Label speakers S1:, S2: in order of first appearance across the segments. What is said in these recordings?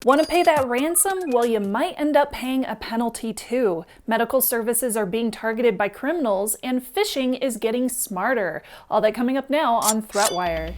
S1: Want to pay that ransom? Well, you might end up paying a penalty too. Medical services are being targeted by criminals, and phishing is getting smarter. All that coming up now on ThreatWire.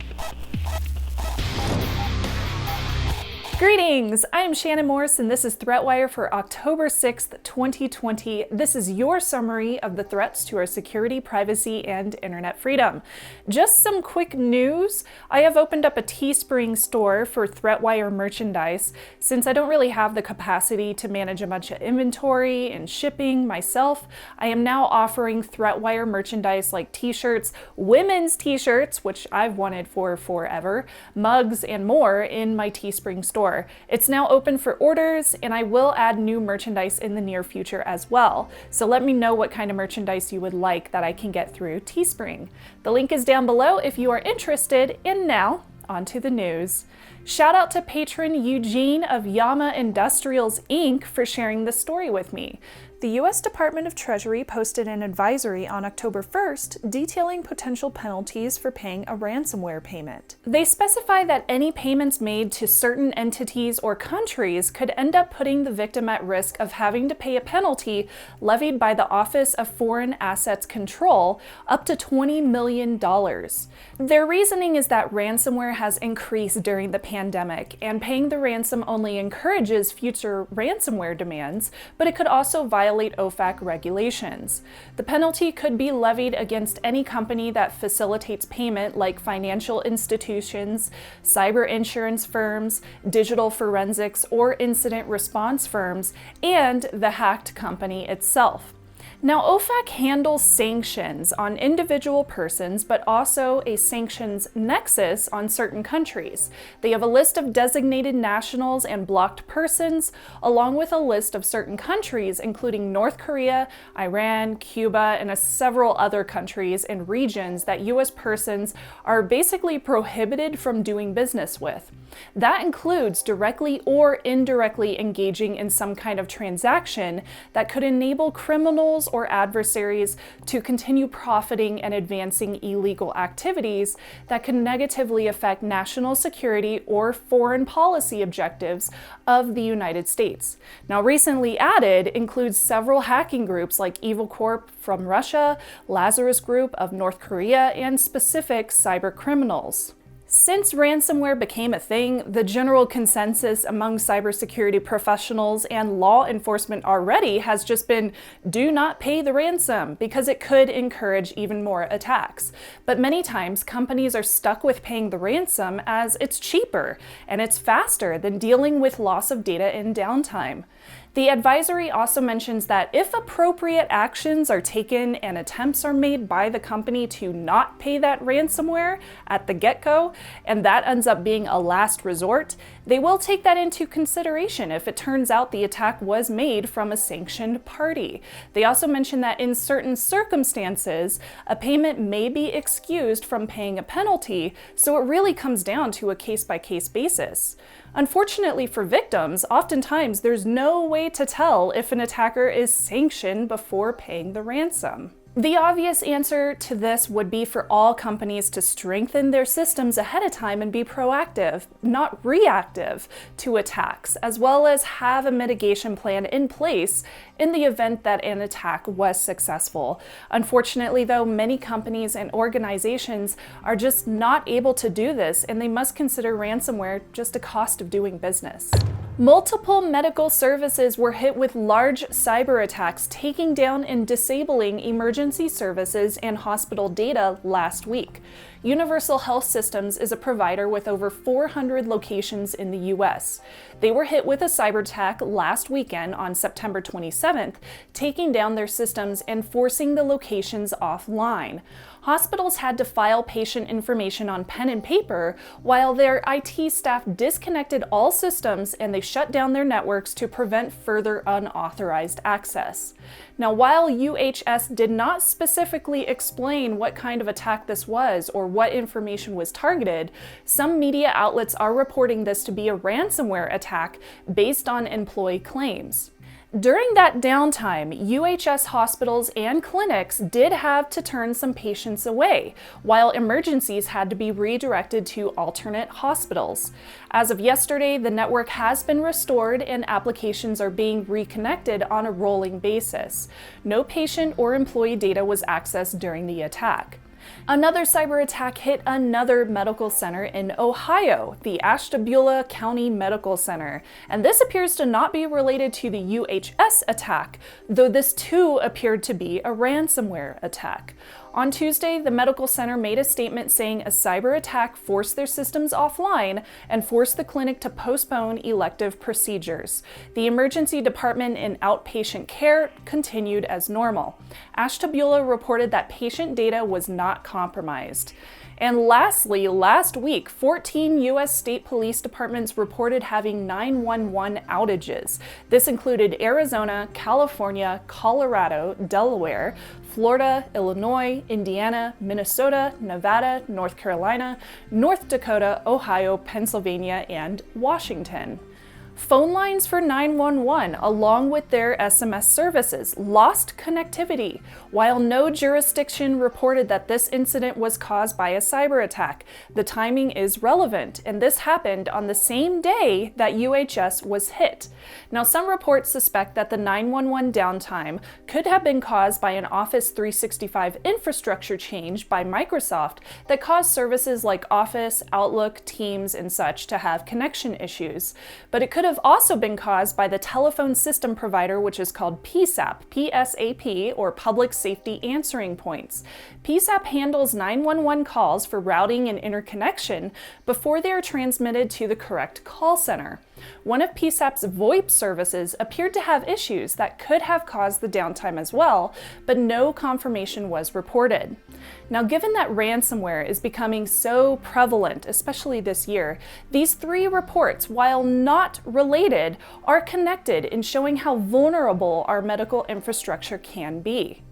S1: Greetings! I am Shannon Morse, and this is ThreatWire for October 6th, 2020. This is your summary of the threats to our security, privacy, and internet freedom. Just some quick news. I have opened up a Teespring store for ThreatWire merchandise. Since I don't really have the capacity to manage a bunch of inventory and shipping myself, I am now offering ThreatWire merchandise like t-shirts, women's t-shirts, which I've wanted for forever, mugs, and more in my Teespring store. It's now open for orders, and I will add new merchandise in the near future as well. So let me know what kind of merchandise you would like that I can get through Teespring. The link is down below if you are interested, and now on to the news. Shout out to patron Eugene of Yama Industrials Inc. for sharing this story with me. The U.S. Department of Treasury posted an advisory on October 1st detailing potential penalties for paying a ransomware payment. They specify that any payments made to certain entities or countries could end up putting the victim at risk of having to pay a penalty levied by the Office of Foreign Assets Control up to $20 million. Their reasoning is that ransomware has increased during the pandemic, and paying the ransom only encourages future ransomware demands, but it could also violate OFAC regulations. The penalty could be levied against any company that facilitates payment, like financial institutions, cyber insurance firms, digital forensics or incident response firms, and the hacked company itself. Now, OFAC handles sanctions on individual persons, but also a sanctions nexus on certain countries. They have a list of designated nationals and blocked persons, along with a list of certain countries, including North Korea, Iran, Cuba, and several other countries and regions that U.S. persons are basically prohibited from doing business with. That includes directly or indirectly engaging in some kind of transaction that could enable criminals or adversaries to continue profiting and advancing illegal activities that can negatively affect national security or foreign policy objectives of the United States. Now, recently added includes several hacking groups like Evil Corp from Russia, Lazarus Group of North Korea, and specific cyber criminals. Since ransomware became a thing, the general consensus among cybersecurity professionals and law enforcement already has just been, do not pay the ransom, because it could encourage even more attacks. But many times, companies are stuck with paying the ransom as it's cheaper and it's faster than dealing with loss of data and downtime. The advisory also mentions that if appropriate actions are taken and attempts are made by the company to not pay that ransomware at the get-go, and that ends up being a last resort, they will take that into consideration if it turns out the attack was made from a sanctioned party. They also mention that in certain circumstances, a payment may be excused from paying a penalty, so it really comes down to a case-by-case basis. Unfortunately for victims, oftentimes there's no way to tell if an attacker is sanctioned before paying the ransom. The obvious answer to this would be for all companies to strengthen their systems ahead of time and be proactive, not reactive, to attacks, as well as have a mitigation plan in place in the event that an attack was successful. Unfortunately, though, many companies and organizations are just not able to do this, and they must consider ransomware just a cost of doing business. Multiple medical services were hit with large cyber attacks, taking down and disabling emergency services and hospital data last week. Universal Health Systems is a provider with over 400 locations in the U.S. They were hit with a cyber attack last weekend on September 27th, taking down their systems and forcing the locations offline. Hospitals had to file patient information on pen and paper, while their IT staff disconnected all systems and they shut down their networks to prevent further unauthorized access. Now, while UHS did not specifically explain what kind of attack this was or what information was targeted, some media outlets are reporting this to be a ransomware attack based on employee claims. During that downtime, UHS hospitals and clinics did have to turn some patients away, while emergencies had to be redirected to alternate hospitals. As of yesterday, the network has been restored and applications are being reconnected on a rolling basis. No patient or employee data was accessed during the attack. Another cyber attack hit another medical center in Ohio, the Ashtabula County Medical Center, and this appears to not be related to the UHS attack, though this too appeared to be a ransomware attack. On Tuesday, the medical center made a statement saying a cyber attack forced their systems offline and forced the clinic to postpone elective procedures. The emergency department and outpatient care continued as normal. Ashtabula reported that patient data was not compromised. And lastly, last week, 14 U.S. state police departments reported having 911 outages. This included Arizona, California, Colorado, Delaware, Florida, Illinois, Indiana, Minnesota, Nevada, North Carolina, North Dakota, Ohio, Pennsylvania, and Washington. Phone lines for 911, along with their SMS services, lost connectivity. While no jurisdiction reported that this incident was caused by a cyber attack, the timing is relevant, and this happened on the same day that UHS was hit. Now, some reports suspect that the 911 downtime could have been caused by an Office 365 infrastructure change by Microsoft that caused services like Office, Outlook, Teams, and such to have connection issues. But it could have also been caused by the telephone system provider, which is called PSAP, PSAP, or Public Safety Answering Points. PSAP handles 911 calls for routing and interconnection before they are transmitted to the correct call center. One of PSAP's VoIP services appeared to have issues that could have caused the downtime as well, but no confirmation was reported. Now, given that ransomware is becoming so prevalent, especially this year, these three reports, while not related, are connected in showing how vulnerable our medical infrastructure can be.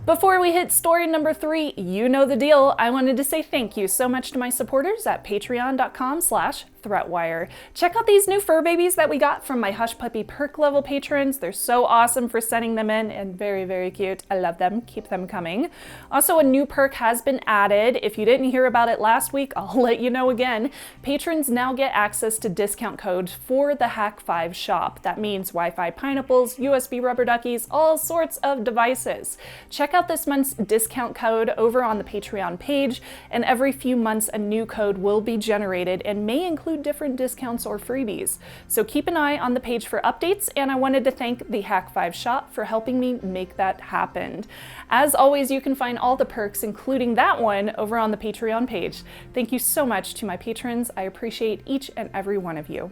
S1: Before we hit story number 3, you know the deal. I wanted to say thank you so much to my supporters at patreon.com/ThreatWire. Check out these new fur babies that we got from my Hush Puppy perk level patrons. They're so awesome for sending them in and very, very cute. I love them. Keep them coming. Also, a new perk has been added. If you didn't hear about it last week, I'll let you know again. Patrons now get access to discount codes for the Hack5 shop. That means Wi-Fi pineapples, USB rubber duckies, all sorts of devices. Check out this month's discount code over on the Patreon page, and every few months a new code will be generated and may include different discounts or freebies. So keep an eye on the page for updates, and I wanted to thank the Hack5 shop for helping me make that happen. As always, you can find all the perks, including that one, over on the Patreon page. Thank you so much to my patrons. I appreciate each and every one of you.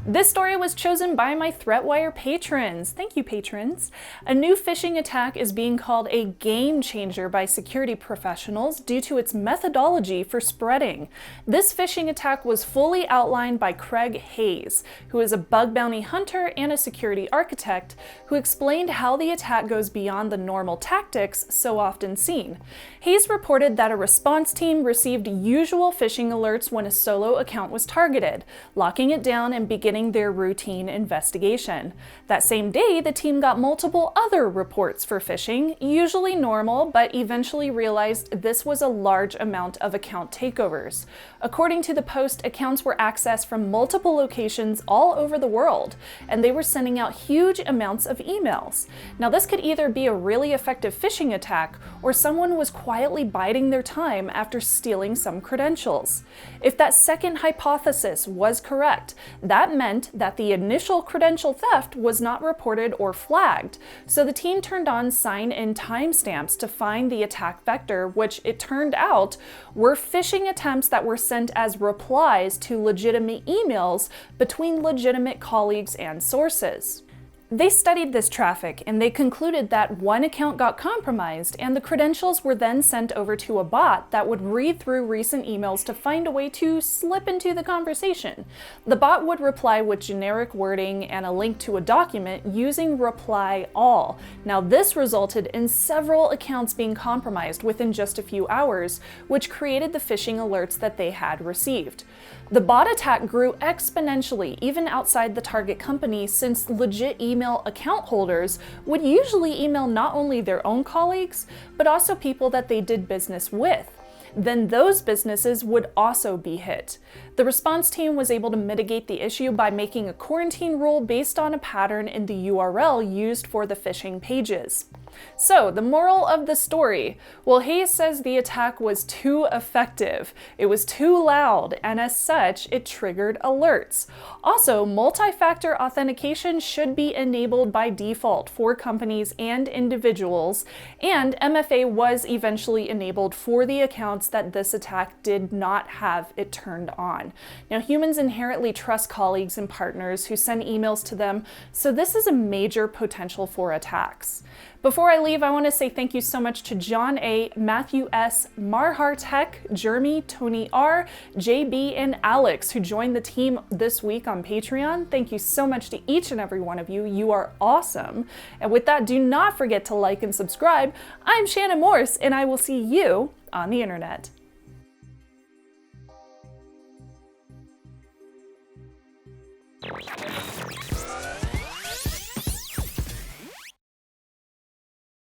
S1: This story was chosen by my ThreatWire patrons. Thank you, patrons. A new phishing attack is being called a game changer by security professionals due to its methodology for spreading. This phishing attack was fully outlined by Craig Hayes, who is a bug bounty hunter and a security architect, who explained how the attack goes beyond the normal tactics so often seen. Hayes reported that a response team received usual phishing alerts when a solo account was targeted, locking it down and beginning their routine investigation. That same day, the team got multiple other reports for phishing, usually normal, but eventually realized this was a large amount of account takeovers. According to the post, accounts were accessed from multiple locations all over the world, and they were sending out huge amounts of emails. Now, this could either be a really effective phishing attack, or someone was quietly biding their time after stealing some credentials. If that second hypothesis was correct, that meant that the initial credential theft was not reported or flagged, so the team turned on sign-in timestamps to find the attack vector, which it turned out were phishing attempts that were sent as replies to legitimate emails between legitimate colleagues and sources. They studied this traffic and they concluded that one account got compromised, and the credentials were then sent over to a bot that would read through recent emails to find a way to slip into the conversation. The bot would reply with generic wording and a link to a document using reply all. Now, this resulted in several accounts being compromised within just a few hours, which created the phishing alerts that they had received. The bot attack grew exponentially even outside the target company, since legit emails email account holders would usually email not only their own colleagues, but also people that they did business with. Then those businesses would also be hit. The response team was able to mitigate the issue by making a quarantine rule based on a pattern in the URL used for the phishing pages. So, the moral of the story. Well, Hayes says the attack was too effective. It was too loud, and as such, it triggered alerts. Also, multi-factor authentication should be enabled by default for companies and individuals, and MFA was eventually enabled for the accounts that this attack did not have it turned on. Now, humans inherently trust colleagues and partners who send emails to them, so this is a major potential for attacks. Before I leave, I want to say thank you so much to John A., Matthew S., Marhar Tech, Jeremy, Tony R., JB, and Alex, who joined the team this week on Patreon. Thank you so much to each and every one of you. You are awesome. And with that, do not forget to like and subscribe. I'm Shannon Morse, and I will see you on the internet.